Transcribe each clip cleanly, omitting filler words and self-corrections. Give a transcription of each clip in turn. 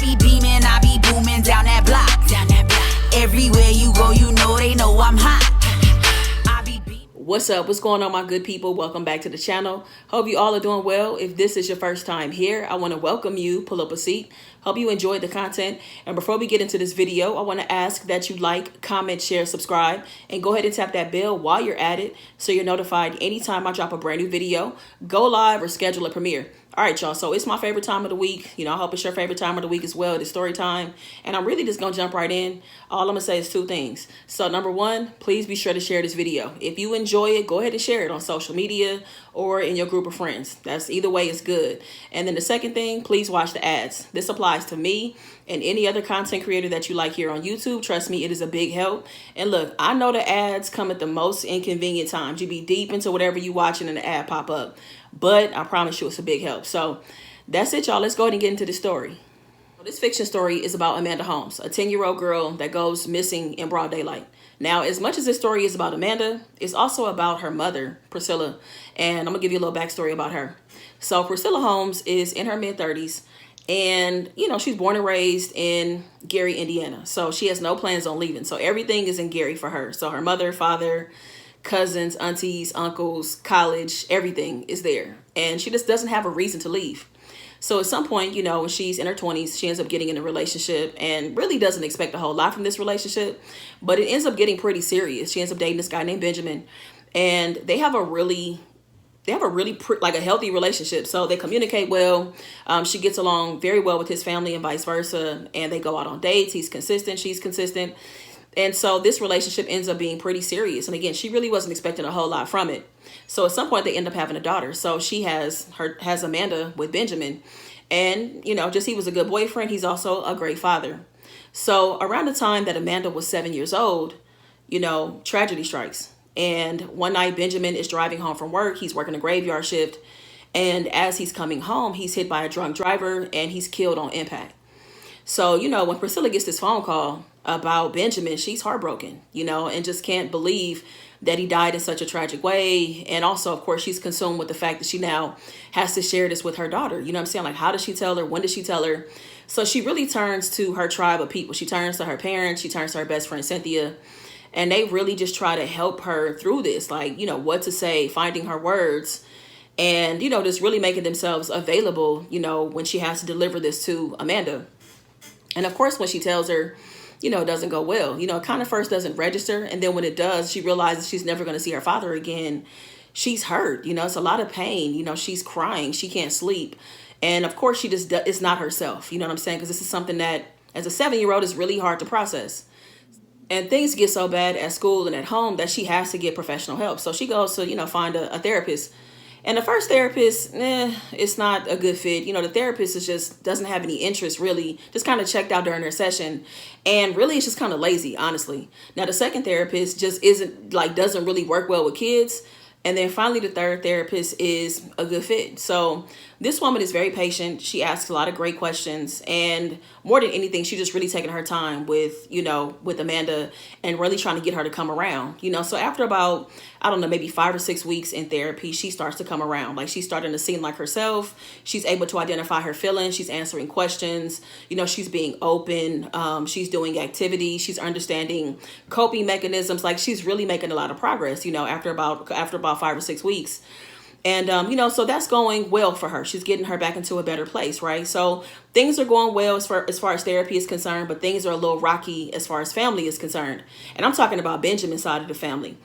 be beaming, I be booming down that block. Everywhere you go, you know they know I'm hot. What's up? What's going on, my good people? Welcome back to the channel. Hope you all are doing well. If this is your first time here, I want to welcome you. Pull up a seat. Hope you enjoyed the content. And before we get into this video, I want to ask that you like, comment, share, subscribe, and go ahead and tap that bell while you're at it so you're notified anytime I drop a brand new video, go live, or schedule a premiere. All right, y'all. So it's my favorite time of the week. You know, I hope it's your favorite time of the week as well. It's story time. And I'm really just going to jump right in. All I'm going to say is two things. So number one, please be sure to share this video. If you enjoy it, go ahead and share it on social media or in your group of friends. That's either way is good. And then the second thing, please watch the ads. This applies to me and any other content creator that you like here on YouTube. Trust me, it is a big help. And look, I know the ads come at the most inconvenient times. You be deep into whatever you watching and the ad pop up. But I promise you it's a big help. So that's it, y'all. Let's go ahead and get into the story. This fiction story is about Amanda Holmes, a 10-year-old girl that goes missing in broad daylight. Now, as much as this story is about Amanda, it's also about her mother, Priscilla. And I'm going to give you a little backstory about her. So Priscilla Holmes is in her mid-30s. And, you know, she's born and raised in Gary, Indiana. So she has no plans on leaving. So everything is in Gary for her. So her mother, father, cousins, aunties, uncles, college, everything is there. And she just doesn't have a reason to leave. So at some point, you know, when she's in her 20s, she ends up getting in a relationship and really doesn't expect a whole lot from this relationship. But it ends up getting pretty serious. She ends up dating this guy named Benjamin. And they have a really like a healthy relationship. So they communicate well. She gets along very well with his family and vice versa. And they go out on dates. He's consistent. She's consistent. And so this relationship ends up being pretty serious. And again, she really wasn't expecting a whole lot from it. So at some point they end up having a daughter. So she has Amanda with Benjamin. And, you know, just he was a good boyfriend. He's also a great father. So around the time that Amanda was 7 years old, you know, tragedy strikes. And one night Benjamin is driving home from work. He's working a graveyard shift. And as he's coming home, he's hit by a drunk driver and he's killed on impact. So, you know, when Priscilla gets this phone call about Benjamin, she's heartbroken, you know, and just can't believe that he died in such a tragic way. And also, of course, she's consumed with the fact that she now has to share this with her daughter. You know what I'm saying? Like, how does she tell her? When does she tell her? So she really turns to her tribe of people. She turns to her parents. She turns to her best friend, Cynthia. And they really just try to help her through this, like, you know, what to say, finding her words, and, you know, just really making themselves available, you know, when she has to deliver this to Amanda. And of course, when she tells her, you know, it doesn't go well. You know, it kind of first doesn't register. And then when it does, she realizes she's never going to see her father again. She's hurt. You know, it's a lot of pain. You know, she's crying. She can't sleep. And of course, she just it's not herself. You know what I'm saying? Because this is something that as a 7-year-old is really hard to process. And things get so bad at school and at home that she has to get professional help. So she goes to, you know, find a therapist. And the first therapist, it's not a good fit. You know, the therapist is just doesn't have any interest, really, just kind of checked out during their session. And really, it's just kind of lazy, honestly. Now, the second therapist just doesn't really work well with kids. And then finally, the third therapist is a good fit. So this woman is very patient. She asks a lot of great questions. And more than anything, she's just really taking her time with Amanda and really trying to get her to come around. You know, so after about, I don't know, maybe 5 or 6 weeks in therapy, she starts to come around. Like, she's starting to seem like herself. She's able to identify her feelings. She's answering questions. You know, she's being open. She's doing activities. She's understanding coping mechanisms. Like, she's really making a lot of progress, you know, after about 5 or 6 weeks. And, you know, so that's going well for her. She's getting her back into a better place, right? So things are going well as far as therapy is concerned, but things are a little rocky as far as family is concerned. And I'm talking about Benjamin's side of the family.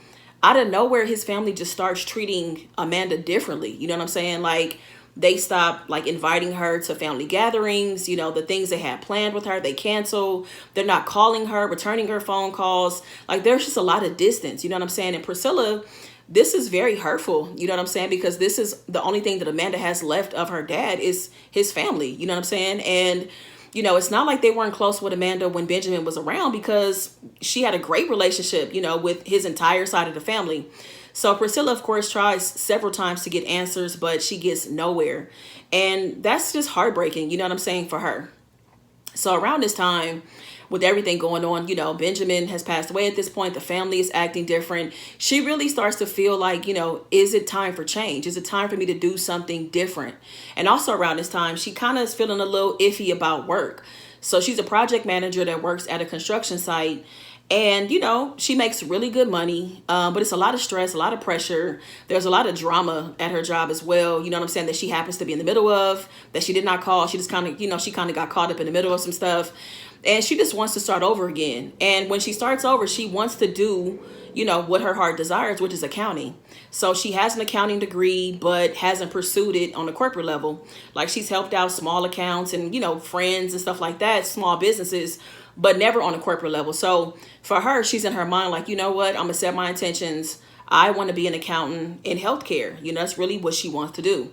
Out of nowhere, his family just starts treating Amanda differently. You know what I'm saying? Like, they stop, like, inviting her to family gatherings. You know, the things they had planned with her, they cancel. They're not calling her, returning her phone calls. Like, there's just a lot of distance. You know what I'm saying? And Priscilla, this is very hurtful, you know what I'm saying? Because this is the only thing that Amanda has left of her dad is his family, you know what I'm saying? And, you know, it's not like they weren't close with Amanda when Benjamin was around, because she had a great relationship, you know, with his entire side of the family. So Priscilla, of course, tries several times to get answers, but she gets nowhere. And that's just heartbreaking, you know what I'm saying, for her. So around this time, with everything going on, you know, Benjamin has passed away at this point. The family is acting different. She really starts to feel like, you know, is it time for change? Is it time for me to do something different? And also around this time, she kind of is feeling a little iffy about work. So she's a project manager that works at a construction site. And, you know, she makes really good money, but it's a lot of stress, a lot of pressure. There's a lot of drama at her job as well. You know what I'm saying? That she happens to be in the middle of, that she did not call. She just kind of, you know, she kind of got caught up in the middle of some stuff. And she just wants to start over again. And when she starts over, she wants to do, you know, what her heart desires, which is accounting. So she has an accounting degree, but hasn't pursued it on a corporate level. Like, she's helped out small accounts and, you know, friends and stuff like that, small businesses, but never on a corporate level. So for her, she's in her mind like, you know what, I'm gonna set my intentions. I want to be an accountant in healthcare. You know, that's really what she wants to do.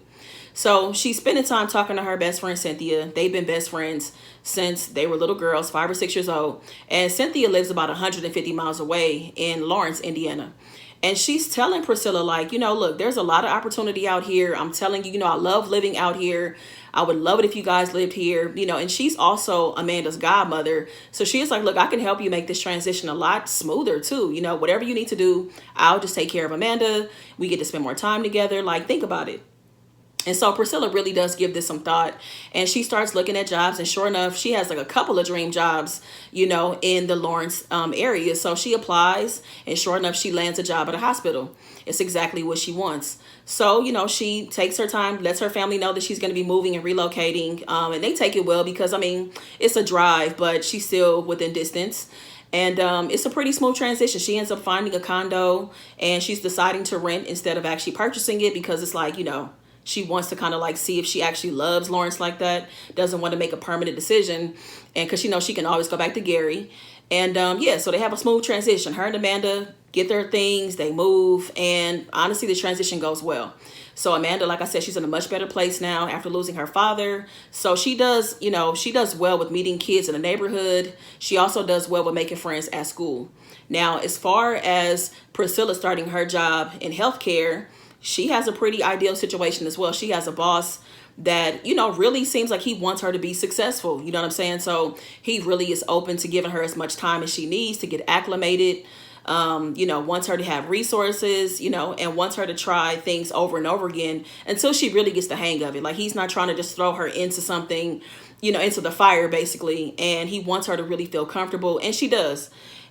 So she's spending time talking to her best friend, Cynthia. They've been best friends since they were little girls, 5 or 6 years old. And Cynthia lives about 150 miles away in Lawrence, Indiana. And she's telling Priscilla, like, you know, look, there's a lot of opportunity out here. I'm telling you, you know, I love living out here. I would love it if you guys lived here, you know, and she's also Amanda's godmother. So she's like, look, I can help you make this transition a lot smoother too. You know, whatever you need to do, I'll just take care of Amanda. We get to spend more time together. Like, think about it. And so Priscilla really does give this some thought, and she starts looking at jobs, and sure enough, she has like a couple of dream jobs, you know, in the Lawrence area. So she applies, and sure enough, she lands a job at a hospital. It's exactly what she wants. So, you know, she takes her time, lets her family know that she's going to be moving and relocating, and they take it well because, I mean, it's a drive, but she's still within distance. And it's a pretty smooth transition. She ends up finding a condo, and she's deciding to rent instead of actually purchasing it because it's like, you know, she wants to kind of like see if she actually loves Lawrence like that, doesn't want to make a permanent decision. And because she knows she can always go back to Gary. And yeah, so they have a smooth transition. Her and Amanda get their things, they move, and honestly, the transition goes well. So Amanda, like I said, she's in a much better place now after losing her father. So she does, you know, she does well with meeting kids in the neighborhood. She also does well with making friends at school. Now, as far as Priscilla starting her job in healthcare, she has a pretty ideal situation as well. She has a boss that, you know, really seems like he wants her to be successful. You know what I'm saying? So he really is open to giving her as much time as she needs to get acclimated. You know, wants her to have resources, you know, and wants her to try things over and over again until she really gets the hang of it. Like, he's not trying to just throw her into something, you know, into the fire basically. And he wants her to really feel comfortable, and she does.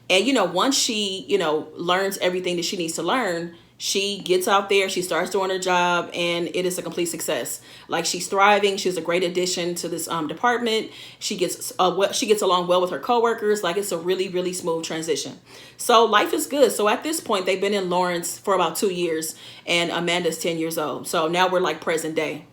And, you know, once she, you know, learns everything that she needs to learn, she gets out there, she starts doing her job, and it is a complete success. Like, she's thriving. She's a great addition to this department. She gets along well with her coworkers. Like, it's a really, really smooth transition. So life is good. So at this point, they've been in Lawrence for about 2 years, and Amanda's 10 years old. So now we're like present day.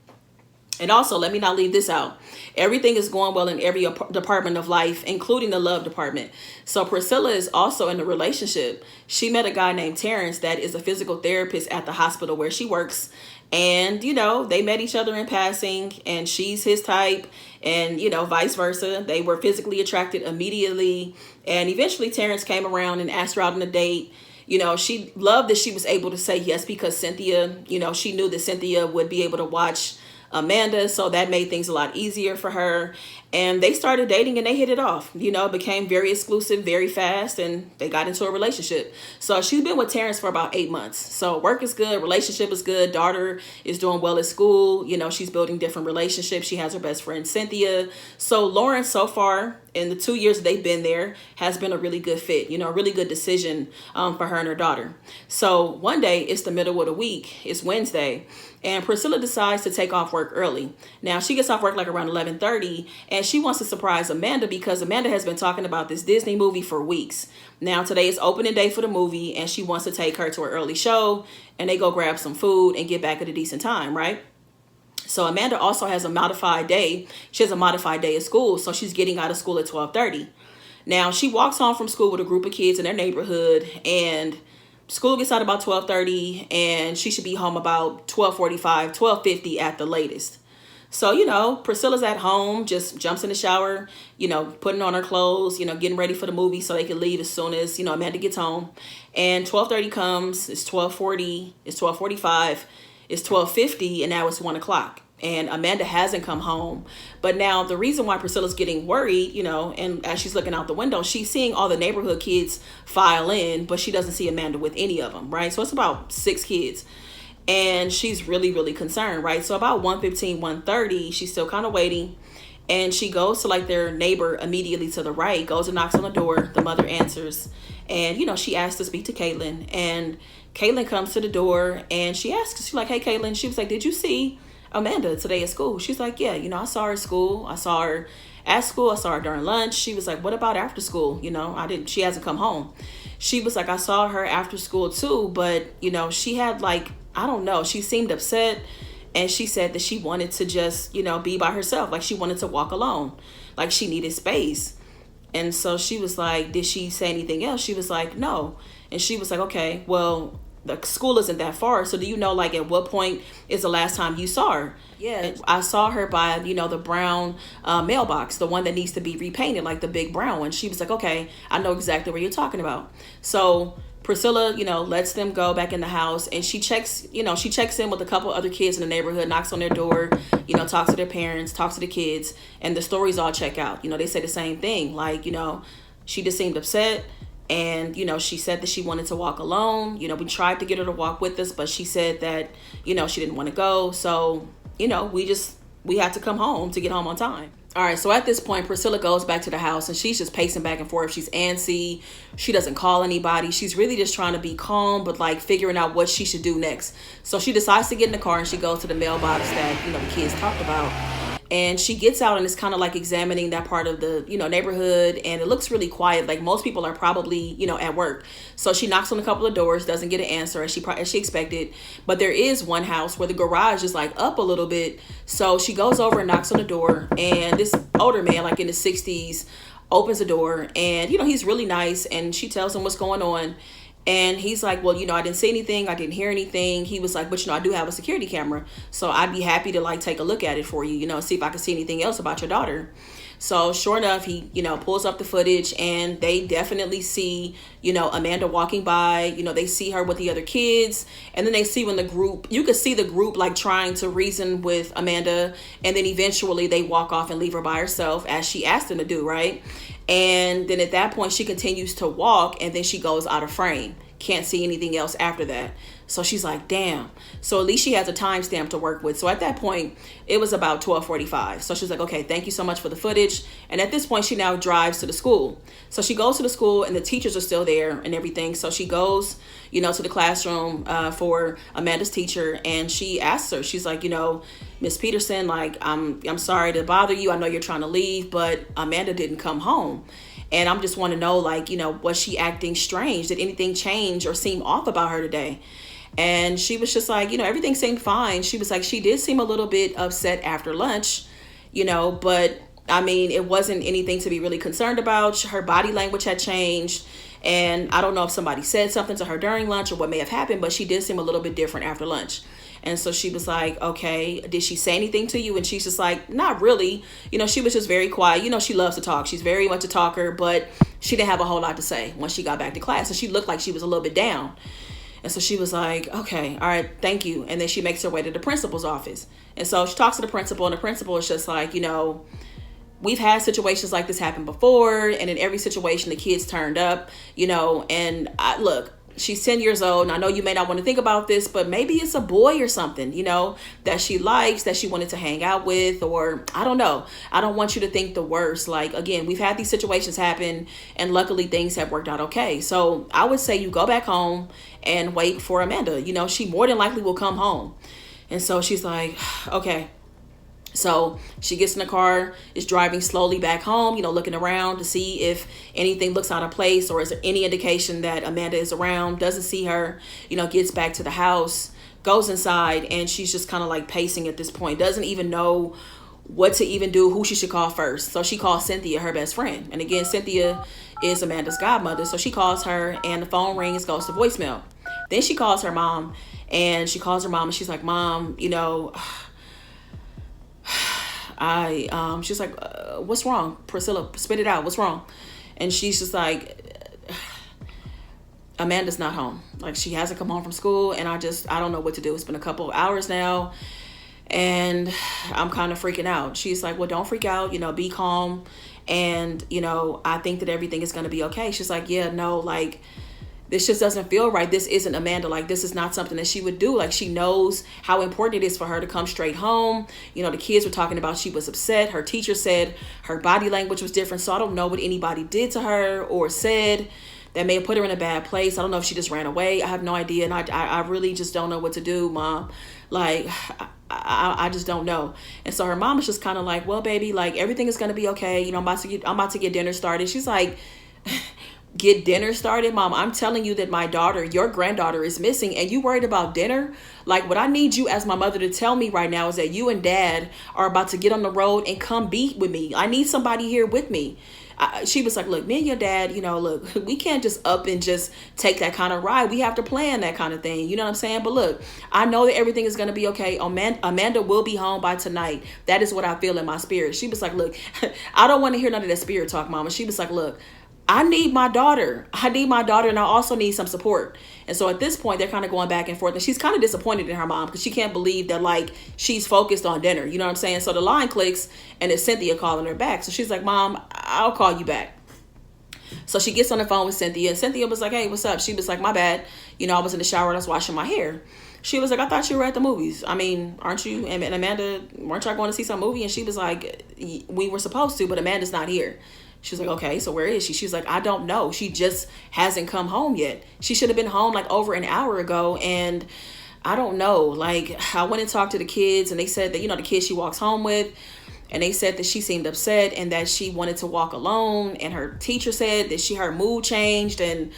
And also, let me not leave this out. Everything is going well in every department of life, including the love department. So Priscilla is also in a relationship. She met a guy named Terrence that is a physical therapist at the hospital where she works. And, you know, they met each other in passing, and she's his type, and, you know, vice versa. They were physically attracted immediately. And eventually Terrence came around and asked her out on a date. You know, she loved that she was able to say yes because Cynthia, you know, she knew that Cynthia would be able to watch Amanda, so that made things a lot easier for her. And they started dating, and they hit it off. You know, it became very exclusive very fast, and they got into a relationship. So she's been with Terrence for about 8 months. So work is good, relationship is good, daughter is doing well at school. You know, she's building different relationships. She has her best friend Cynthia. So Lawrence, so far in the 2 years that they've been there, has been a really good fit, you know, a really good decision for her and her daughter. So one day, it's the middle of the week, it's Wednesday, and Priscilla decides to take off work early. Now, she gets off work like around 11:30, and she wants to surprise Amanda because Amanda has been talking about this Disney movie for weeks. Now, today is opening day for the movie, and she wants to take her to an early show, and they go grab some food and get back at a decent time, right? So Amanda also has a modified day. She has a modified day at school, so she's getting out of school at 12:30. Now, she walks home from school with a group of kids in their neighborhood, and school gets out about 12:30, and she should be home about 12:45, 12:50 at the latest. So, you know, Priscilla's at home, just jumps in the shower, you know, putting on her clothes, you know, getting ready for the movie so they can leave as soon as, you know, Amanda gets home. And 12:30 comes, it's 12:40, it's 12:45, it's 12:50, and now it's 1 o'clock. And Amanda hasn't come home. But now the reason why Priscilla's getting worried, you know, and as she's looking out the window, she's seeing all the neighborhood kids file in, but she doesn't see Amanda with any of them, right? So it's about 6 kids. And she's really, really concerned, right? So about 1:15, 1:30, she's still kind of waiting. And she goes to like their neighbor immediately to the right, goes and knocks on the door. The mother answers. And, you know, she asks to speak to Caitlin. And Caitlin comes to the door and she asks, she's like, hey, Caitlin. She was like, did you see Amanda today at school? She's like, yeah, you know, I saw her at school. I saw her at school. I saw her during lunch. She was like, what about after school? You know, she hasn't come home. She was like, I saw her after school too. But, you know, she had like, I don't know, she seemed upset. And she said that she wanted to just, you know, be by herself. Like she wanted to walk alone. Like she needed space. And so she was like, did she say anything else? She was like, no. And she was like, okay, well, the school isn't that far. So do you know, like, at what point is the last time you saw her? Yeah, I saw her by, you know, the brown mailbox, the one that needs to be repainted, like the big brown one. She was like, okay, I know exactly what you're talking about. So Priscilla, you know, lets them go back in the house, and she checks in with a couple other kids in the neighborhood, knocks on their door, you know, talks to their parents, talks to the kids, and the stories all check out. You know, they say the same thing. Like, you know, she just seemed upset. And, you know, she said that she wanted to walk alone. You know, we tried to get her to walk with us, but she said that, you know, she didn't want to go. So, you know, we had to come home to get home on time. All right. So at this point, Priscilla goes back to the house and she's just pacing back and forth. She's antsy. She doesn't call anybody. She's really just trying to be calm, but like figuring out what she should do next. So she decides to get in the car and she goes to the mailbox that, you know, the kids talked about. And she gets out and is kind of like examining that part of the, you know, neighborhood. And it looks really quiet. Like most people are probably, you know, at work. So she knocks on a couple of doors, doesn't get an answer as she expected. But there is one house where the garage is like up a little bit. So she goes over and knocks on the door. And this older man, like in his 60s, opens the door. And, you know, he's really nice. And she tells him what's going on. And he's like, well, you know, I didn't see anything. I didn't hear anything. He was like, but, you know, I do have a security camera. So I'd be happy to like take a look at it for you, you know, see if I can see anything else about your daughter. So sure enough, he, you know, pulls up the footage and they definitely see, you know, Amanda walking by. You know, they see her with the other kids. And then they see when the group, you could see the group like trying to reason with Amanda. And then eventually they walk off and leave her by herself as she asked them to do, right? And then at that point, she continues to walk and then she goes out of frame. Can't see anything else after that. So she's like, damn. So at least she has a timestamp to work with. So at that point, it was about 12:45. So she's like, okay, thank you so much for the footage. And at this point, she now drives to the school. So she goes to the school and the teachers are still there and everything. So she goes, you know, to the classroom for Amanda's teacher. And she asks her, she's like, you know, Miss Peterson, like, I'm sorry to bother you. I know you're trying to leave, but Amanda didn't come home. And I'm just want to know, like, you know, was she acting strange? Did anything change or seem off about her today? And she was just like, you know, everything seemed fine. She was like, she did seem a little bit upset after lunch, you know, but I mean, it wasn't anything to be really concerned about. Her body language had changed. And I don't know if somebody said something to her during lunch or what may have happened, but she did seem a little bit different after lunch. And so she was like, okay, did she say anything to you? And she's just like, not really. You know, she was just very quiet. You know, she loves to talk. She's very much a talker, but she didn't have a whole lot to say when she got back to class. And she looked like she was a little bit down. And so she was like, okay, all right, thank you. And then she makes her way to the principal's office. And so she talks to the principal, and the principal is just like, you know, we've had situations like this happen before. And in every situation, the kids turned up, you know, and look, she's 10 years old. And I know you may not want to think about this, but maybe it's a boy or something, you know, that she likes, that she wanted to hang out with, or I don't know. I don't want you to think the worst. Like, again, we've had these situations happen and luckily things have worked out okay. So I would say you go back home and wait for Amanda. You know, she more than likely will come home. And so she's like, okay. So she gets in the car, is driving slowly back home, you know, looking around to see if anything looks out of place or is there any indication that Amanda is around, doesn't see her, you know, gets back to the house, goes inside, and she's just kind of like pacing at this point, doesn't even know what to even do, who she should call first. So she calls Cynthia, her best friend. And again, Cynthia is Amanda's godmother. So she calls her and the phone rings, goes to voicemail. Then she calls her mom and she's like, Mom, you know, she's like, what's wrong? Priscilla, spit it out. What's wrong? And she's just like, Amanda's not home. Like, she hasn't come home from school. And I don't know what to do. It's been a couple of hours now. And I'm kind of freaking out. She's like, well, don't freak out, you know, be calm. And, you know, I think that everything is going to be okay. She's like, yeah, no, like, this just doesn't feel right. This isn't Amanda. Like, this is not something that she would do. Like, she knows how important it is for her to come straight home. You know, the kids were talking about she was upset. Her teacher said her body language was different. So I don't know what anybody did to her or said that may have put her in a bad place. I don't know if she just ran away. I have no idea. And I really just don't know what to do, Mom. Like, I just don't know. And so her mom is just kind of like, well, baby, like, everything is going to be okay. You know, I'm about to get dinner started. She's like, get dinner started? Mom, I'm telling you that my daughter, your granddaughter, is missing, and you worried about dinner? Like, what I need you as my mother to tell me right now is that you and Dad are about to get on the road and come be with me. I need somebody here with me. She was like, look, me and your dad, you know, look, we can't just up and just take that kind of ride. We have to plan that kind of thing. You know what I'm saying? But look, I know that everything is going to be okay. Amanda will be home by tonight. That is what I feel in my spirit. She was like, look, I don't want to hear none of that spirit talk, Mama. She was like, look, I need my daughter. And I also need some support. And so at this point, they're kind of going back and forth. And she's kind of disappointed in her mom because she can't believe that, like, she's focused on dinner. You know what I'm saying? So the line clicks and it's Cynthia calling her back. So she's like, Mom, I'll call you back. So she gets on the phone with Cynthia. And Cynthia was like, hey, what's up? She was like, my bad. You know, I was in the shower and I was washing my hair. She was like, I thought you were at the movies. I mean, aren't you? And Amanda, weren't y'all going to see some movie? And she was like, we were supposed to, but Amanda's not here. She was like, okay, so where is she? She's like, I don't know. She just hasn't come home yet. She should have been home like over an hour ago. And I don't know. Like, I went and talked to the kids and they said that, you know, the kids she walks home with, and they said that she seemed upset and that she wanted to walk alone. And her teacher said that her mood changed. And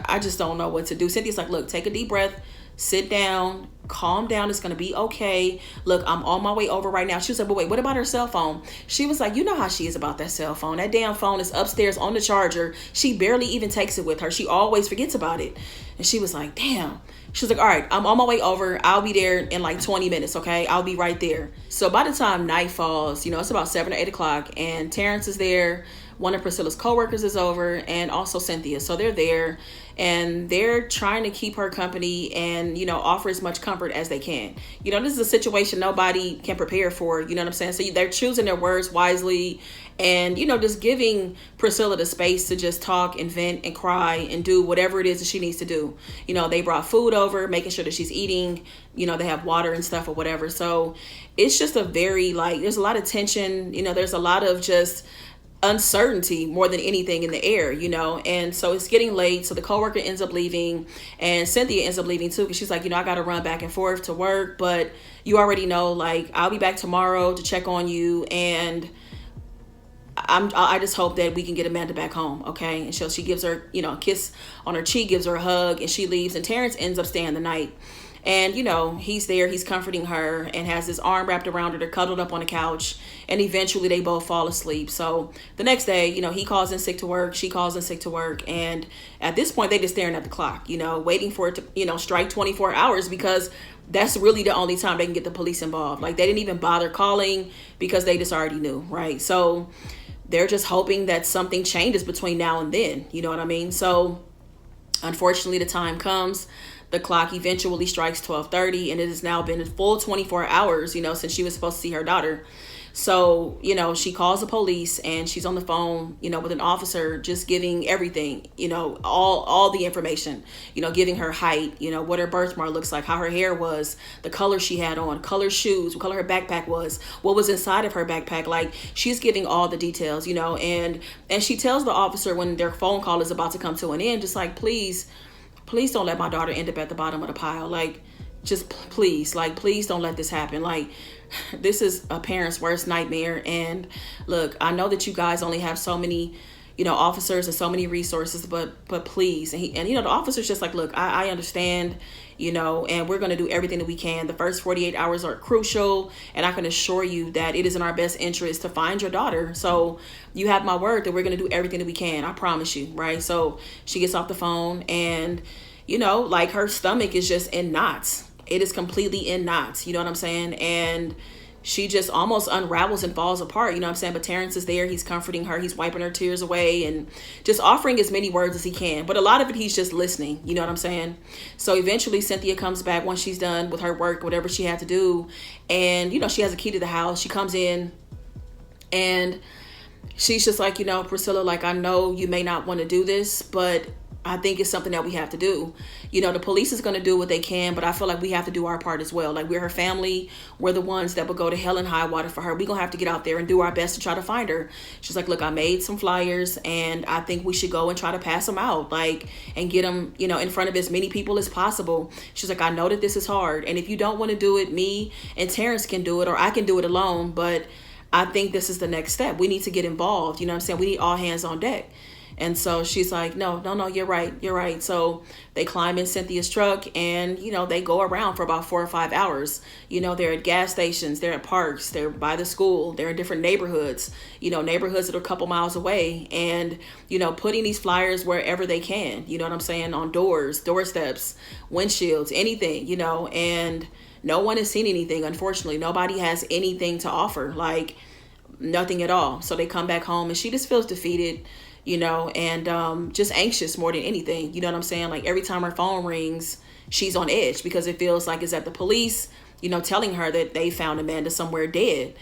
I just don't know what to do. Cynthia's like, look, take a deep breath. Sit down, calm down. It's going to be okay. Look, I'm on my way over right now. She was like, but wait, what about her cell phone? She was like, you know how she is about that cell phone. That damn phone is upstairs on the charger. She barely even takes it with her. She always forgets about it. And she was like, damn. She was like, all right, I'm on my way over. I'll be there in like 20 minutes, okay? I'll be right there. So by the time night falls, you know, it's about 7 or 8 o'clock, and Terrence is there. One of Priscilla's coworkers is over, and also Cynthia. So they're there, and they're trying to keep her company and, you know, offer as much comfort as they can. You know, this is a situation nobody can prepare for, you know what I'm saying? So they're choosing their words wisely and, you know, just giving Priscilla the space to just talk and vent and cry and do whatever it is that she needs to do. You know, they brought food over, making sure that she's eating, you know, they have water and stuff or whatever. So it's just a very, like, there's a lot of tension, you know, there's a lot of just uncertainty more than anything in the air, you know. And so it's getting late, so the coworker ends up leaving, and Cynthia ends up leaving too, because she's like, you know, I got to run back and forth to work, but you already know, like, I'll be back tomorrow to check on you, and I just hope that we can get Amanda back home, okay? And so she gives her, you know, a kiss on her cheek, gives her a hug, and she leaves, and Terrence ends up staying the night. And, you know, he's there, he's comforting her and has his arm wrapped around her. They're cuddled up on the couch, and eventually they both fall asleep. So the next day, you know, he calls in sick to work, she calls in sick to work. And at this point, they just staring at the clock, you know, waiting for it to, you know, strike 24 hours because that's really the only time they can get the police involved. Like, they didn't even bother calling because they just already knew, right? So they're just hoping that something changes between now and then, you know what I mean? So unfortunately, the time comes. The clock eventually strikes 12:30, and it has now been a full 24 hours, you know, since she was supposed to see her daughter. So, you know, she calls the police, and she's on the phone, you know, with an officer, just giving everything, you know, all the information, you know, giving her height, you know, what her birthmark looks like, how her hair was, the color she had on, color shoes, what color her backpack was, what was inside of her backpack. Like, she's giving all the details, you know, and she tells the officer when their phone call is about to come to an end, just like, please don't let my daughter end up at the bottom of the pile. Like, just please don't let this happen. Like, this is a parent's worst nightmare. And look, I know that you guys only have so many, you know, officers and so many resources, but please. And you know, the officer's just like, look, I understand, you know, and we're going to do everything that we can. The first 48 hours are crucial, and I can assure you that it is in our best interest to find your daughter. So you have my word that we're going to do everything that we can. I promise you, right? So she gets off the phone, and, you know, like, her stomach is just in knots. It is completely in knots, you know what I'm saying? And she just almost unravels and falls apart, you know what I'm saying? But Terrence is there, he's comforting her, he's wiping her tears away and just offering as many words as he can. But a lot of it, he's just listening, you know what I'm saying? So eventually Cynthia comes back once she's done with her work, whatever she had to do. And, you know, she has a key to the house. She comes in, and she's just like, you know, Priscilla, like, I know you may not want to do this, but I think it's something that we have to do. You know, the police is going to do what they can, but I feel like we have to do our part as well. Like, we're her family. We're the ones that will go to hell and high water for her. We're going to have to get out there and do our best to try to find her. She's like, look, I made some flyers and I think we should go and try to pass them out, like, and get them, you know, in front of as many people as possible. She's like, I know that this is hard. And if you don't want to do it, me and Terrence can do it, or I can do it alone. But I think this is the next step. We need to get involved. You know what I'm saying? We need all hands on deck. And so she's like, no, you're right. So they climb in Cynthia's truck and, you know, they go around for about 4 or 5 hours. You know, they're at gas stations, they're at parks, they're by the school, they're in different neighborhoods, you know, neighborhoods that are a couple miles away, and, you know, putting these flyers wherever they can, you know what I'm saying, on doors, doorsteps, windshields, anything, you know, and no one has seen anything. Unfortunately, nobody has anything to offer, like nothing at all. So they come back home and she just feels defeated, you know, and just anxious more than anything. You know what I'm saying? Like, every time her phone rings, she's on edge because it feels like it's at the police, you know, telling her that they found Amanda somewhere dead.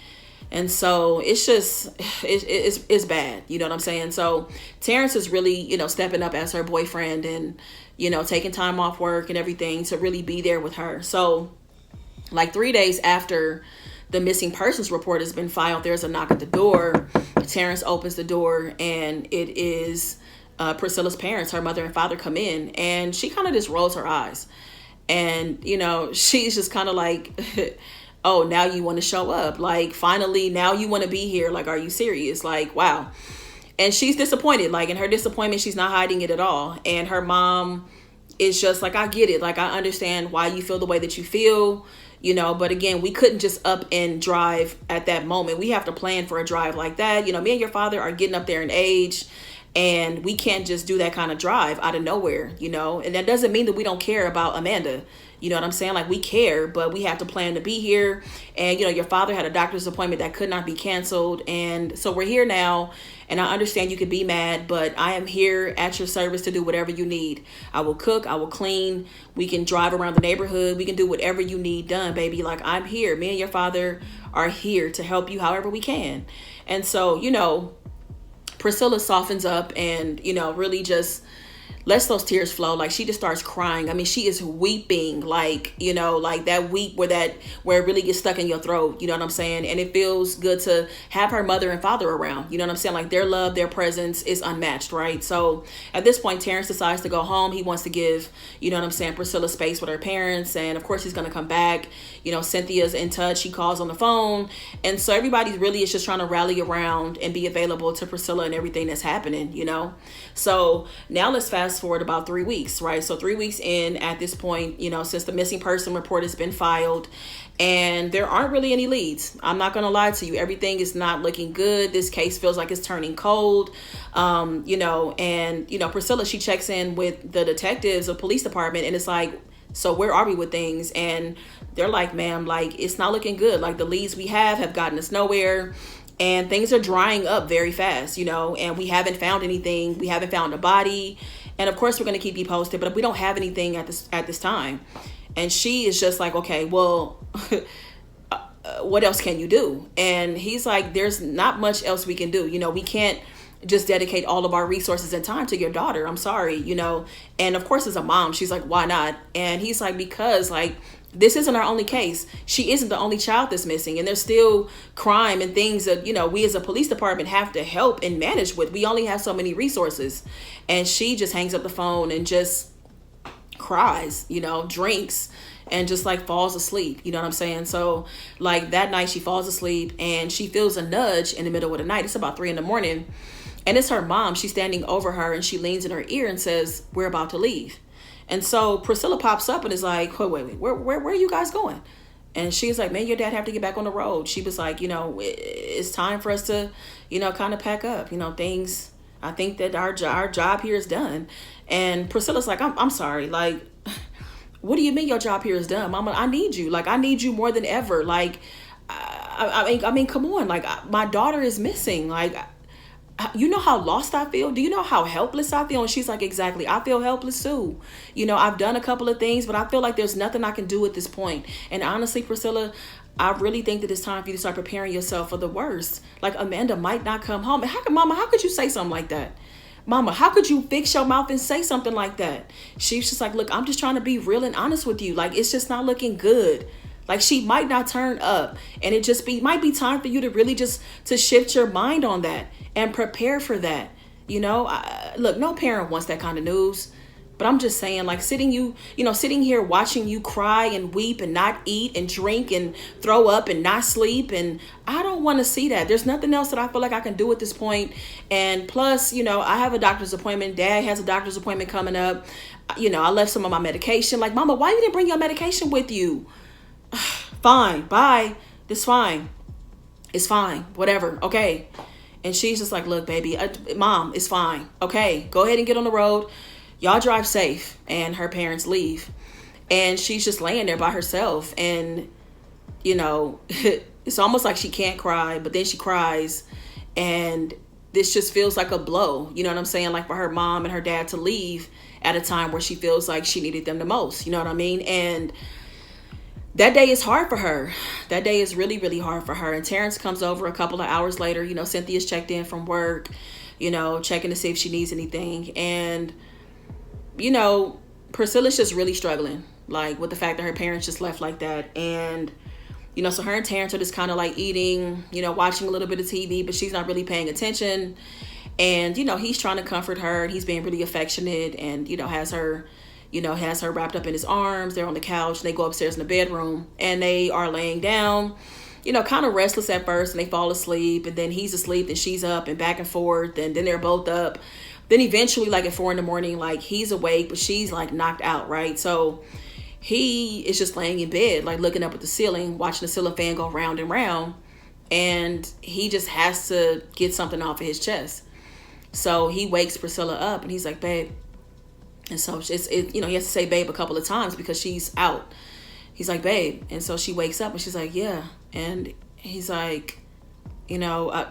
And so it's just, it's bad. You know what I'm saying? So Terrence is really, you know, stepping up as her boyfriend and, you know, taking time off work and everything to really be there with her. So like 3 days after the missing persons report has been filed, there's a knock at the door. Terrence opens the door and it is Priscilla's parents, her mother and father, come in, and she kind of just rolls her eyes. And, you know, she's just kind of like, oh, now you want to show up. Like, finally, now you want to be here. Like, are you serious? Like, wow. And she's disappointed. Like, in her disappointment, she's not hiding it at all. And her mom is just like, I get it. Like, I understand why you feel the way that you feel. You know, but again, we couldn't just up and drive at that moment. We have to plan for a drive like that. You know, me and your father are getting up there in age, and we can't just do that kind of drive out of nowhere, you know. And that doesn't mean that we don't care about Amanda. You know what I'm saying? Like, we care, but we have to plan to be here. And, you know, your father had a doctor's appointment that could not be canceled. And so we're here now. And I understand you could be mad, but I am here at your service to do whatever you need. I will cook. I will clean. We can drive around the neighborhood. We can do whatever you need done, baby. Like, I'm here. Me and your father are here to help you however we can. And so, you know, Priscilla softens up and, you know, really just lets those tears flow. Like, she just starts crying. I mean, she is weeping, like, you know, like that weep where it really gets stuck in your throat. You know what I'm saying? And it feels good to have her mother and father around. You know what I'm saying? Like, their love, their presence is unmatched, right? So at this point, Terrence decides to go home. He wants to give, you know what I'm saying, Priscilla space with her parents. And of course, he's going to come back. You know, Cynthia's in touch. She calls on the phone. And so everybody really is just trying to rally around and be available to Priscilla and everything that's happening, you know? So now let's fast forward about 3 weeks, right? So 3 weeks in at this point, you know, since the missing person report has been filed, and there aren't really any leads. I'm not going to lie to you. Everything is not looking good. This case feels like it's turning cold, you know, and, you know, Priscilla, she checks in with the detectives of police department, and it's like, so where are we with things? And they're like, ma'am, like, it's not looking good. Like, the leads we have gotten us nowhere. And things are drying up very fast, you know, and we haven't found anything. We haven't found a body. And of course, we're going to keep you posted, but we don't have anything at this time. And she is just like, okay, well, what else can you do? And he's like, there's not much else we can do. You know, we can't just dedicate all of our resources and time to your daughter. I'm sorry, you know. And of course, as a mom, she's like, why not? And he's like, because, like, this isn't our only case. She isn't the only child that's missing. And there's still crime and things that, you know, we as a police department have to help and manage with. We only have so many resources. And she just hangs up the phone and just cries, you know, drinks, and just like falls asleep. You know what I'm saying? So like that night she falls asleep and she feels a nudge in the middle of the night. It's about 3 a.m. And it's her mom. She's standing over her and she leans in her ear and says, we're about to leave. And so Priscilla pops up and is like, wait, where are you guys going? And she's like, man, your dad have to get back on the road. She was like, you know, it's time for us to, you know, kind of pack up, you know, things. I think that our job here is done. And Priscilla's like, I'm sorry. Like, what do you mean your job here is done? Mama, I need you. Like, I need you more than ever. Like, I mean, come on. Like, my daughter is missing. Like, you know how lost I feel? Do you know how helpless I feel? And she's like, exactly. I feel helpless too. You know, I've done a couple of things, but I feel like there's nothing I can do at this point. And honestly, Priscilla, I really think that it's time for you to start preparing yourself for the worst. Like, Amanda might not come home. And Mama, how could you say something like that? Mama, how could you fix your mouth and say something like that? She's just like, look, I'm just trying to be real and honest with you. Like, it's just not looking good. Like, she might not turn up, and it just might be time for you to really just to shift your mind on that and prepare for that. You know, look, no parent wants that kind of news. But I'm just saying, like, sitting here watching you cry and weep and not eat and drink and throw up and not sleep. And I don't want to see that. There's nothing else that I feel like I can do at this point. And plus, I have a doctor's appointment. Dad has a doctor's appointment coming up. I left some of my medication. Like, Mama, why you didn't bring your medication with you? Fine. Bye. It's fine. It's fine. Whatever. Okay. And she's just like, look, baby, Mom, it's fine. Okay. Go ahead and get on the road. Y'all drive safe. And her parents leave. And she's just laying there by herself. And, it's almost like she can't cry, but then she cries. And this just feels like a blow. You know what I'm saying? Like, for her mom and her dad to leave at a time where she feels like she needed them the most. You know what I mean? And that day is hard for her. That day is really, really hard for her. And Terrence comes over a couple of hours later. Cynthia's checked in from work, checking to see if she needs anything. And Priscilla's just really struggling, like, with the fact that her parents just left like that. And, so her and Terrence are just kind of like eating, watching a little bit of TV, but she's not really paying attention. And, he's trying to comfort her, and he's being really affectionate, and, has her wrapped up in his arms. They're on the couch, and they go upstairs in the bedroom, and they are laying down, kind of restless at first, and they fall asleep, and then he's asleep and she's up, and back and forth, and then they're both up. Then eventually, like at 4 a.m, like, he's awake, but she's like knocked out, right? So he is just laying in bed, like looking up at the ceiling, watching the ceiling fan go round and round. And he just has to get something off of his chest. So he wakes Priscilla up, and he's like, babe. And so he has to say babe a couple of times because she's out. He's like, babe. And so she wakes up, and she's like, yeah. And he's like, I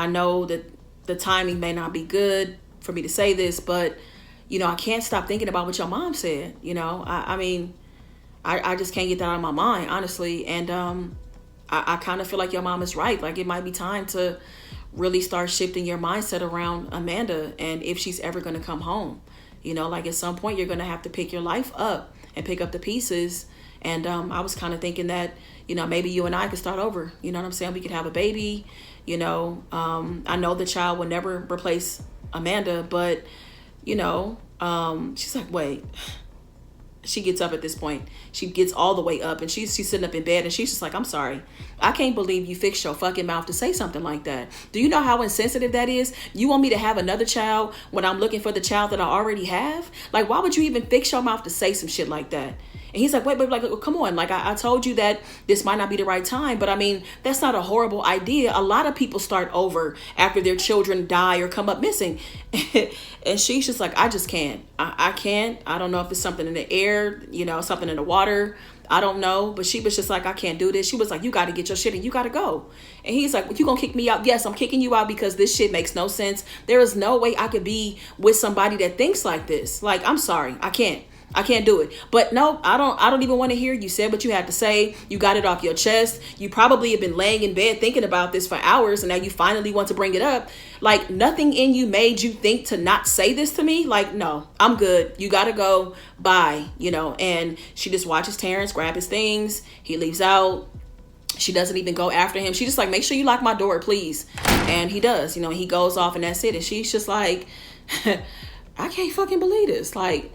know that the timing may not be good for me to say this, but, I can't stop thinking about what your mom said. I just can't get that out of my mind, honestly. And I kind of feel like your mom is right. Like, it might be time to really start shifting your mindset around Amanda, and if she's ever going to come home. Like, at some point you're going to have to pick your life up and pick up the pieces. And I was kind of thinking that, maybe you and I could start over. You know what I'm saying? We could have a baby. I know the child will never replace Amanda, but, she's like, wait. She gets up at this point. She gets all the way up, and she's sitting up in bed, and she's just like, I'm sorry. I can't believe you fixed your fucking mouth to say something like that. Do you know how insensitive that is? You want me to have another child when I'm looking for the child that I already have? Like, why would you even fix your mouth to say some shit like that? And he's like, wait, like, come on. Like, I told you that this might not be the right time, but that's not a horrible idea. A lot of people start over after their children die or come up missing. And she's just like, I just can't. I can't. I don't know if it's something in the air, something in the water. I don't know. But she was just like, I can't do this. She was like, you got to get your shit and you got to go. And he's like, well, you going to kick me out? Yes, I'm kicking you out because this shit makes no sense. There is no way I could be with somebody that thinks like this. Like, I'm sorry. I can't do it. But no, I don't even want to hear you said what you had to say. You got it off your chest. You probably have been laying in bed thinking about this for hours, and now you finally want to bring it up. Like, nothing in you made you think to not say this to me. Like, no, I'm good. You got to go. Bye. And she just watches Terrence grab his things. He leaves out. She doesn't even go after him. She just like, make sure you lock my door, please. And he does. He goes off, and that's it. And she's just like, I can't fucking believe this. Like,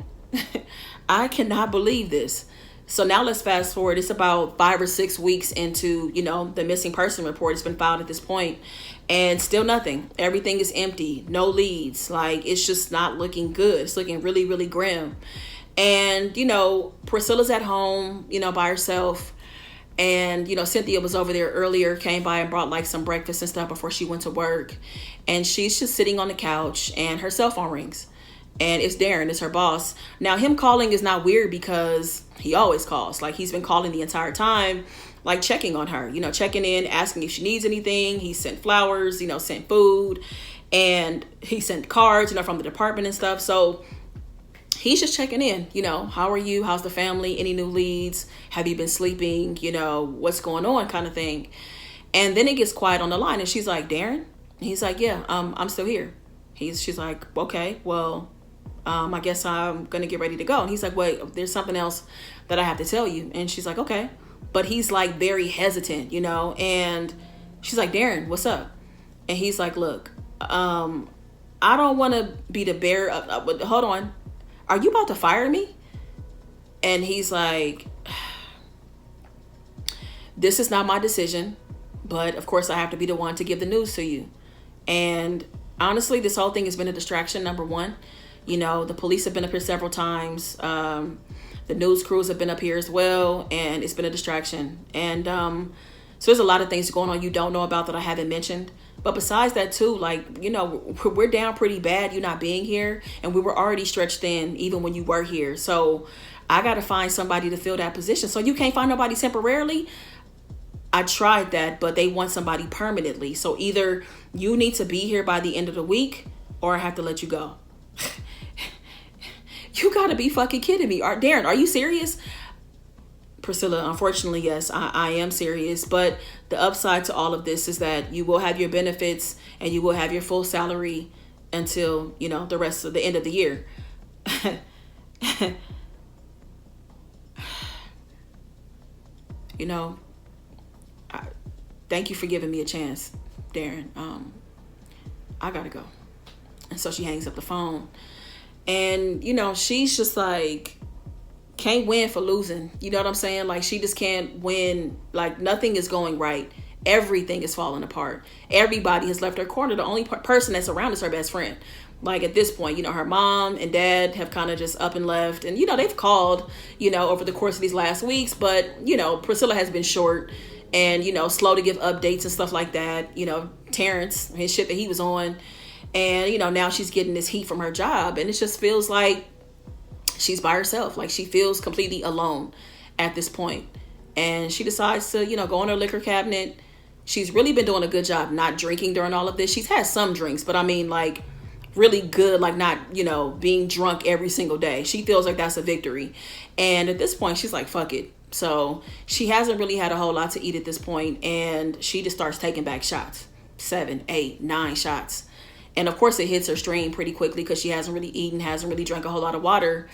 I cannot believe this. So now let's fast forward. It's about 5 or 6 weeks into, the missing person report. It's been filed at this point, and still nothing. Everything is empty. No leads. Like, it's just not looking good. It's looking really, really grim. And, Priscilla's at home, by herself. And, Cynthia was over there earlier, came by and brought like some breakfast and stuff before she went to work. And she's just sitting on the couch, and her cell phone rings. And it's Darren, it's her boss. Now, him calling is not weird because he always calls. Like, he's been calling the entire time, like checking on her, checking in, asking if she needs anything. He sent flowers, sent food, and he sent cards, from the department and stuff. So he's just checking in, how are you? How's the family? Any new leads? Have you been sleeping? What's going on, kind of thing. And then it gets quiet on the line, and she's like, Darren? And he's like, yeah, I'm still here. She's like, okay, well, I guess I'm going to get ready to go. And he's like, wait, there's something else that I have to tell you. And she's like, okay. But he's like very hesitant, you know, and she's like, Darren, what's up? And he's like, look, I don't want to be the bearer of, hold on. Are you about to fire me? And he's like, this is not my decision, but of course I have to be the one to give the news to you. And honestly, this whole thing has been a distraction, number one. You know, the police have been up here several times. The news crews have been up here as well, and it's been a distraction. And so there's a lot of things going on you don't know about that I haven't mentioned. But besides that too, like, you know, we're down pretty bad, you not being here, and we were already stretched thin even when you were here. So I got to find somebody to fill that position. So you can't find nobody temporarily? I tried that, but they want somebody permanently. So either you need to be here by the end of the week, or I have to let you go. You gotta be fucking kidding me. Darren, are you serious? Priscilla, unfortunately, yes, I am serious. But the upside to all of this is that you will have your benefits and you will have your full salary until, you know, the rest of the end of the year. You know, thank you for giving me a chance, Darren. I gotta go. And so she hangs up the phone. And, you know, she's just like, can't win for losing. You know what I'm saying? Like, she just can't win. Like, nothing is going right. Everything is falling apart. Everybody has left her corner. The only person that's around is her best friend. Like, at this point, you know, her mom and dad have kind of just up and left. And, you know, they've called, you know, over the course of these last weeks. But, you know, Priscilla has been short and, you know, slow to give updates and stuff like that. You know, Terrence, his shit that he was on. And, you know, now she's getting this heat from her job. And it just feels like she's by herself. Like, she feels completely alone at this point. And she decides to, you know, go in her liquor cabinet. She's really been doing a good job not drinking during all of this. She's had some drinks, but I mean, like, really good, like, not, you know, being drunk every single day. She feels like that's a victory. And at this point, she's like, fuck it. So she hasn't really had a whole lot to eat at this point. And she just starts taking back shots. 7, 8, 9 shots. And of course it hits her stream pretty quickly because she hasn't really eaten, hasn't really drank a whole lot of water.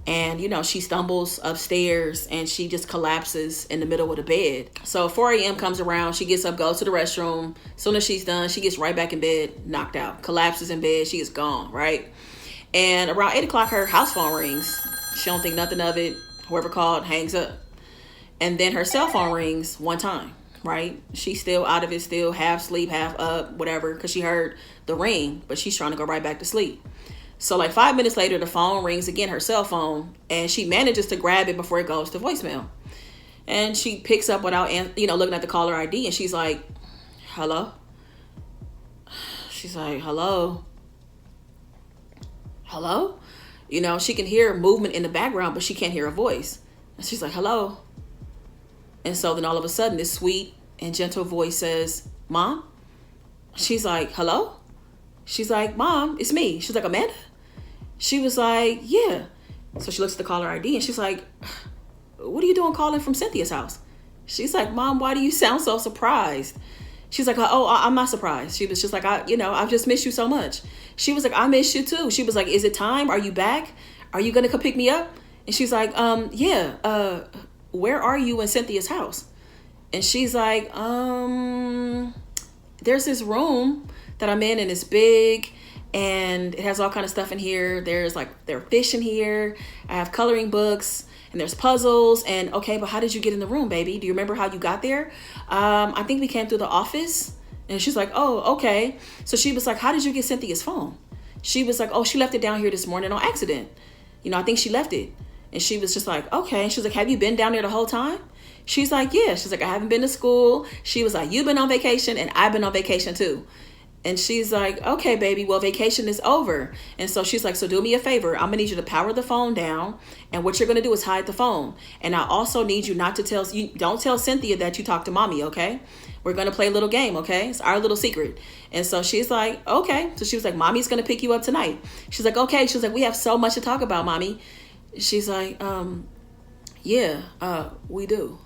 And, you know, she stumbles upstairs and she just collapses in the middle of the bed. So 4 a.m. comes around. She gets up, goes to the restroom. As soon as she's done, she gets right back in bed, knocked out, collapses in bed. She is gone, right? And around 8 o'clock, her house phone rings. She don't think nothing of it. Whoever called hangs up. And then her cell phone rings one time, right? She's still out of it, still half sleep, half up, whatever, because she heard the ring, but she's trying to go right back to sleep. So like 5 minutes later, the phone rings again, her cell phone, and she manages to grab it before it goes to voicemail. And she picks up without, you know, looking at the caller ID, and she's like, hello? She's like, hello? Hello? You know, she can hear movement in the background, but she can't hear a voice. And she's like, hello? And so then all of a sudden, this sweet and gentle voice says, Mom? She's like, hello? She's like, Mom, it's me. She's like, Amanda? She was like, yeah. So she looks at the caller ID and she's like, what are you doing calling from Cynthia's house? She's like, Mom, why do you sound so surprised? She's like, oh, I'm not surprised. She was just like, I've just missed you so much. She was like, I miss you too. She was like, is it time? Are you back? Are you going to come pick me up? And she's like, yeah. Where are you in Cynthia's house? And she's like, there's this room that I'm in and it's big and it has all kind of stuff in here. There are fish in here. I have coloring books and there's puzzles. And okay, but how did you get in the room, baby? Do you remember how you got there? I think we came through the office. And she's like, oh, okay. So she was like, how did you get Cynthia's phone? She was like, oh, she left it down here this morning on accident. You know, I think she left it. And she was just like, okay. And she was like, have you been down there the whole time? She's like, yeah. She's like, I haven't been to school. She was like, you've been on vacation and I've been on vacation too. And she's like, okay, baby, well, vacation is over. And so she's like, so do me a favor. I'm going to need you to power the phone down. And what you're going to do is hide the phone. And I also need you not to don't tell Cynthia that you talked to mommy, okay? We're going to play a little game, okay? It's our little secret. And so she's like, okay. So she was like, mommy's going to pick you up tonight. She's like, okay. She's like, we have so much to talk about, mommy. She's like, yeah, we do.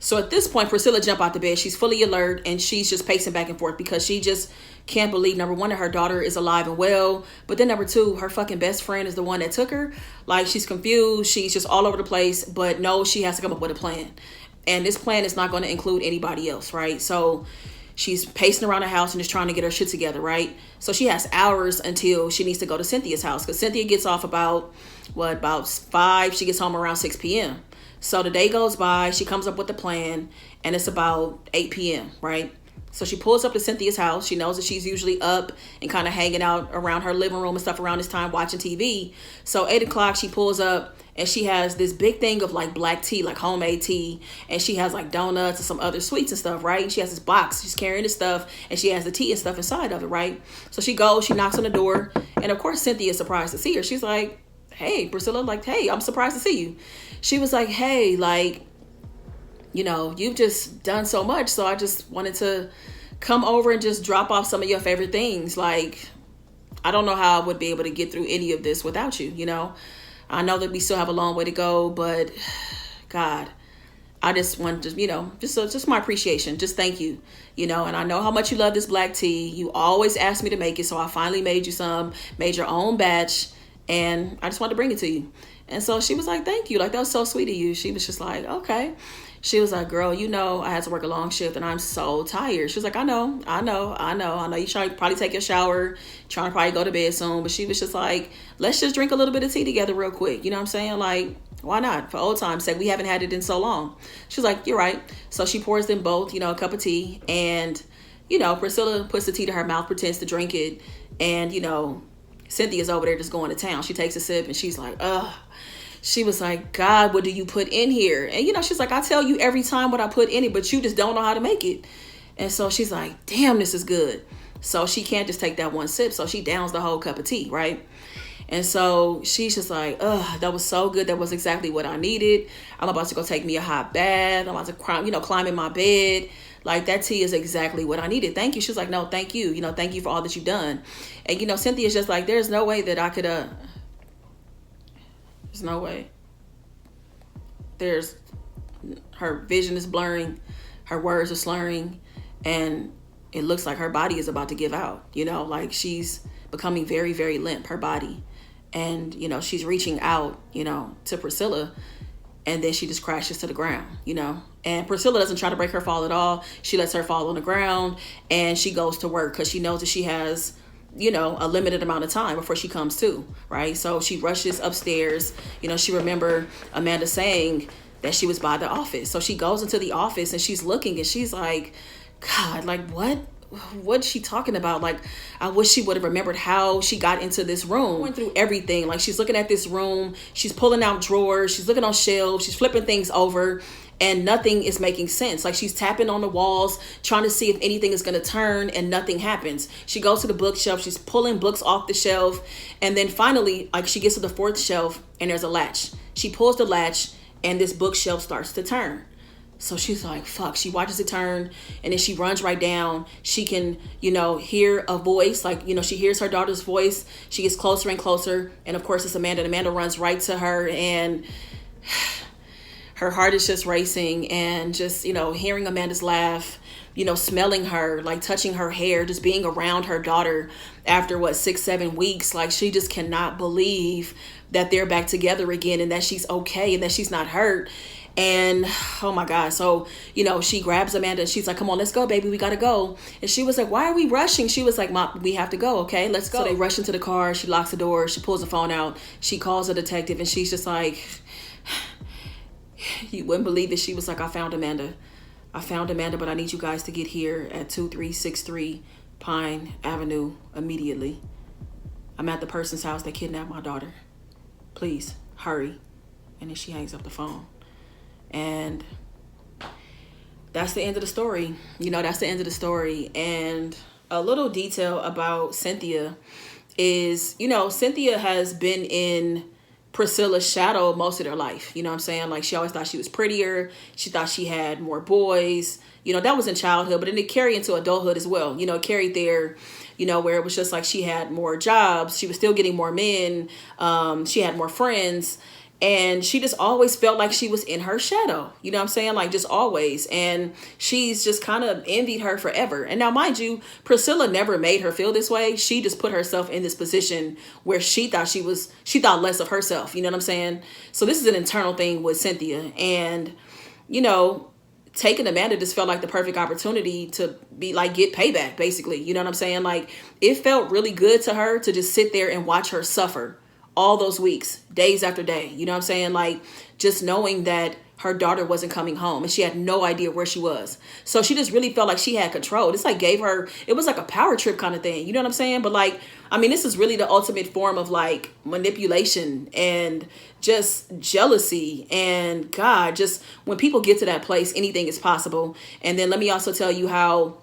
So at this point, Priscilla jumped out the bed. She's fully alert, and she's just pacing back and forth because she just can't believe, number one, that her daughter is alive and well. But then number two, her fucking best friend is the one that took her. Like, she's confused. She's just all over the place. But no, she has to come up with a plan. And this plan is not going to include anybody else, right? So she's pacing around the house and just trying to get her shit together, right? So she has hours until she needs to go to Cynthia's house. Because Cynthia gets off about 5? She gets home around 6 p.m. So the day goes by, she comes up with a plan, and it's about 8 p.m., right? So she pulls up to Cynthia's house. She knows that she's usually up and kind of hanging out around her living room and stuff around this time, watching TV. So 8 o'clock, she pulls up, and she has this big thing of like black tea, like homemade tea. And she has like donuts and some other sweets and stuff, right? And she has this box. She's carrying this stuff, and she has the tea and stuff inside of it, right? So she goes, she knocks on the door. And of course, Cynthia is surprised to see her. She's like, hey, Priscilla, like, hey, I'm surprised to see you. She was like, hey, like, you know, you've just done so much. So I just wanted to come over and just drop off some of your favorite things. Like, I don't know how I would be able to get through any of this without you, you know. I know that we still have a long way to go, but God, I just want to, you know, just my appreciation. Just thank you, you know. And I know how much you love this black tea. You always asked me to make it, so I finally made you some, made your own batch, and I just wanted to bring it to you. And so she was like, thank you. Like, that was so sweet of you. She was just like, okay. She was like, girl, you know, I had to work a long shift and I'm so tired. She was like, I know you trying to probably take your shower, trying to probably go to bed soon. But she was just like, let's just drink a little bit of tea together real quick. You know what I'm saying? Like, why not? For old time's sake, we haven't had it in so long. She was like, you're right. So she pours them both, you know, a cup of tea. And, you know, Priscilla puts the tea to her mouth, pretends to drink it. And, you know, Cynthia's over there just going to town. She takes a sip and she's like, ugh. She was like, God, what do you put in here? And, you know, she's like, I tell you every time what I put in it, but you just don't know how to make it. And so she's like, damn, this is good. So she can't just take that one sip. So she downs the whole cup of tea, right? And so she's just like, ugh, that was so good. That was exactly what I needed. I'm about to go take me a hot bath. I'm about to climb in my bed. Like, that tea is exactly what I needed. Thank you. She's like, no, thank you. You know, thank you for all that you've done. And, you know, Cynthia's just like, there's no way that I could, there's no way. Her vision is blurring. Her words are slurring. And it looks like her body is about to give out. You know, like, she's becoming very, very limp, her body. And, you know, she's reaching out, you know, to Priscilla. And then she just crashes to the ground, you know. And Priscilla doesn't try to break her fall at all. She lets her fall on the ground. And she goes to work because she knows that she has, you know, a limited amount of time before she comes to, right? So she rushes upstairs. You know, she remember Amanda saying that she was by the office. So she goes into the office and she's looking and she's like, God, like, what's she talking about? Like, I wish she would have remembered how she got into this room. Went through everything. Like, she's looking at this room. She's pulling out drawers. She's looking on shelves. She's flipping things over. And nothing is making sense. Like, she's tapping on the walls, trying to see if anything is going to turn, and nothing happens. She goes to the bookshelf. She's pulling books off the shelf. And then finally, like, she gets to the fourth shelf, and there's a latch. She pulls the latch, and this bookshelf starts to turn. So she's like, fuck. She watches it turn, and then she runs right down. She can, you know, hear a voice. Like, you know, she hears her daughter's voice. She gets closer and closer. And, of course, it's Amanda. Amanda runs right to her, and her heart is just racing. And just, you know, hearing Amanda's laugh, you know, smelling her, like touching her hair, just being around her daughter after, 6-7 weeks. Like, she just cannot believe that they're back together again and that she's okay and that she's not hurt. And oh my God. So, you know, she grabs Amanda and she's like, come on, let's go, baby. We got to go. And she was like, why are we rushing? She was like, Mom, we have to go. Okay, let's go. So they rush into the car. She locks the door. She pulls the phone out. She calls a detective and she's just like, you wouldn't believe it. She was like, I found Amanda, but I need you guys to get here at 2363 Pine Avenue immediately. I'm at the person's house that kidnapped my daughter. Please hurry. And then she hangs up the phone. And that's the end of the story. You know, that's the end of the story. And a little detail about Cynthia is, you know, Cynthia has been in Priscilla's shadow most of their life. You know what I'm saying? Like, she always thought she was prettier. She thought she had more boys. You know, that was in childhood, but then it carried into adulthood as well. You know, it carried there, you know, where it was just like she had more jobs. She was still getting more men. She had more friends. And she just always felt like she was in her shadow. You know what I'm saying? Like, just always. And she's just kind of envied her forever. And now, mind you, Priscilla never made her feel this way. She just put herself in this position where she thought less of herself. You know what I'm saying? So this is an internal thing with Cynthia. And, you know, taking Amanda just felt like the perfect opportunity to be like, get payback, basically. You know what I'm saying? Like, it felt really good to her to just sit there and watch her suffer all those weeks, days after day. You know what I'm saying? Like, just knowing that her daughter wasn't coming home and she had no idea where she was. So she just really felt like she had control. This like gave her, it was like a power trip kind of thing. You know what I'm saying? But like, I mean, this is really the ultimate form of like manipulation and just jealousy. And God, just when people get to that place, anything is possible. And then let me also tell you how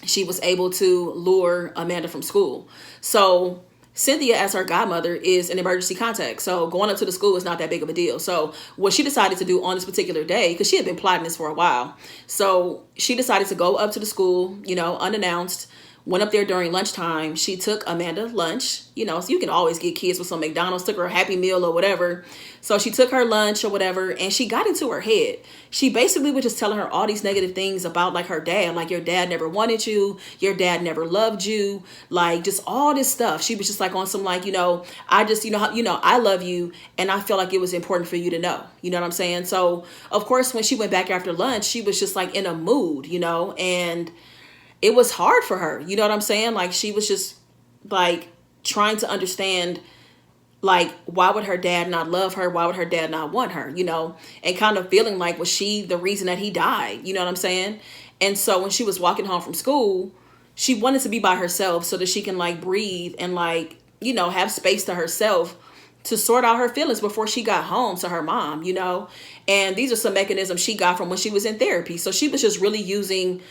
she was able to lure Amanda from school. So Cynthia, as her godmother, is an emergency contact. So going up to the school is not that big of a deal. So what she decided to do on this particular day, because she had been plotting this for a while. So she decided to go up to the school, you know, unannounced, went up there during lunchtime. She took Amanda lunch, you know, so you can always get kids with some McDonald's, took her a Happy Meal or whatever. So she took her lunch or whatever, and she got into her head. She basically was just telling her all these negative things about like her dad, like your dad never wanted you, your dad never loved you, like just all this stuff. She was just like on some like, you know, I just, I love you, and I feel like it was important for you to know, you know what I'm saying? So of course, when she went back after lunch, she was just like in a mood, you know, and it was hard for her. You know what I'm saying? Like, she was just like trying to understand, like, why would her dad not love her? Why would her dad not want her? You know, and kind of feeling like, was she the reason that he died? You know what I'm saying? And so when she was walking home from school, she wanted to be by herself so that she can like breathe and like, you know, have space to herself to sort out her feelings before she got home to her mom, you know. And these are some mechanisms she got from when she was in therapy. So she was just really using,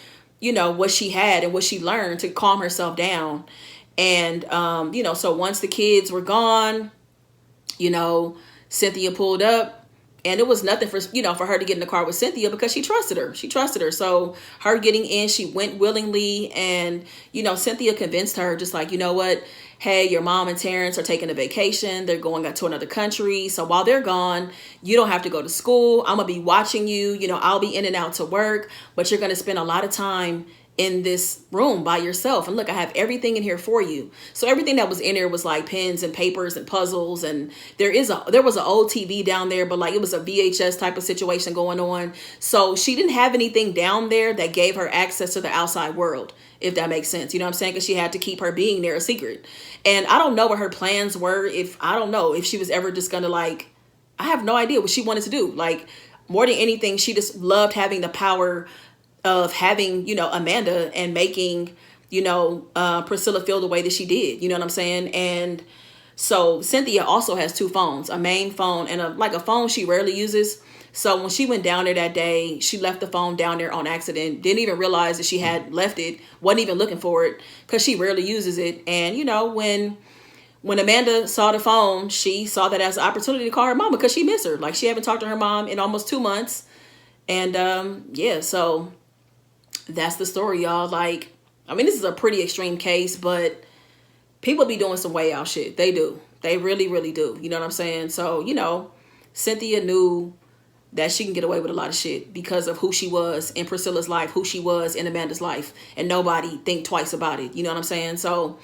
you know, what she had and what she learned to calm herself down. And, you know, so once the kids were gone, you know, Cynthia pulled up, and it was nothing for, you know, for her to get in the car with Cynthia because she trusted her. She trusted her. So her getting in, she went willingly. And, you know, Cynthia convinced her just like, you know what? Hey, your mom and Terrence are taking a vacation. They're going out to another country. So while they're gone, you don't have to go to school. I'm going to be watching you. You know, I'll be in and out to work, but you're going to spend a lot of time in this room by yourself. And look, I have everything in here for you. So everything that was in there was like pens and papers and puzzles. And there was an old TV down there, but like it was a VHS type of situation going on. So she didn't have anything down there that gave her access to the outside world, if that makes sense. You know what I'm saying? Because she had to keep her being there a secret. And I don't know what her plans were. I don't know if she was ever just gonna like, I have no idea what she wanted to do. Like, more than anything, she just loved having the power of having, you know, Amanda and making, you know, Priscilla feel the way that she did. You know what I'm saying? And so Cynthia also has two phones, a main phone and a phone she rarely uses. So when she went down there that day, she left the phone down there on accident, didn't even realize that she had left it, wasn't even looking for it because she rarely uses it. And, you know, when Amanda saw the phone, she saw that as an opportunity to call her mama because she missed her. Like, she haven't talked to her mom in almost 2 months. And yeah, so that's the story, y'all. Like, I mean, this is a pretty extreme case, but people be doing some way out shit. They do. They really, really do. You know what I'm saying? So, you know, Cynthia knew that she can get away with a lot of shit because of who she was in Priscilla's life, who she was in Amanda's life, and nobody think twice about it. You know what I'm saying? So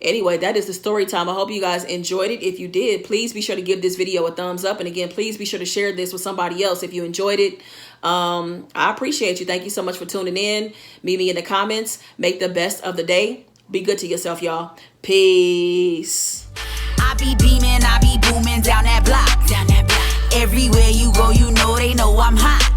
anyway, that is the story time. I hope you guys enjoyed it. If you did, please be sure to give this video a thumbs up. And again, please be sure to share this with somebody else if you enjoyed it. I appreciate you. Thank you so much for tuning in. Meet me in the comments. Make the best of the day. Be good to yourself, y'all. Peace. I be beaming, I be booming down that block. Everywhere you go, you know they know I'm hot.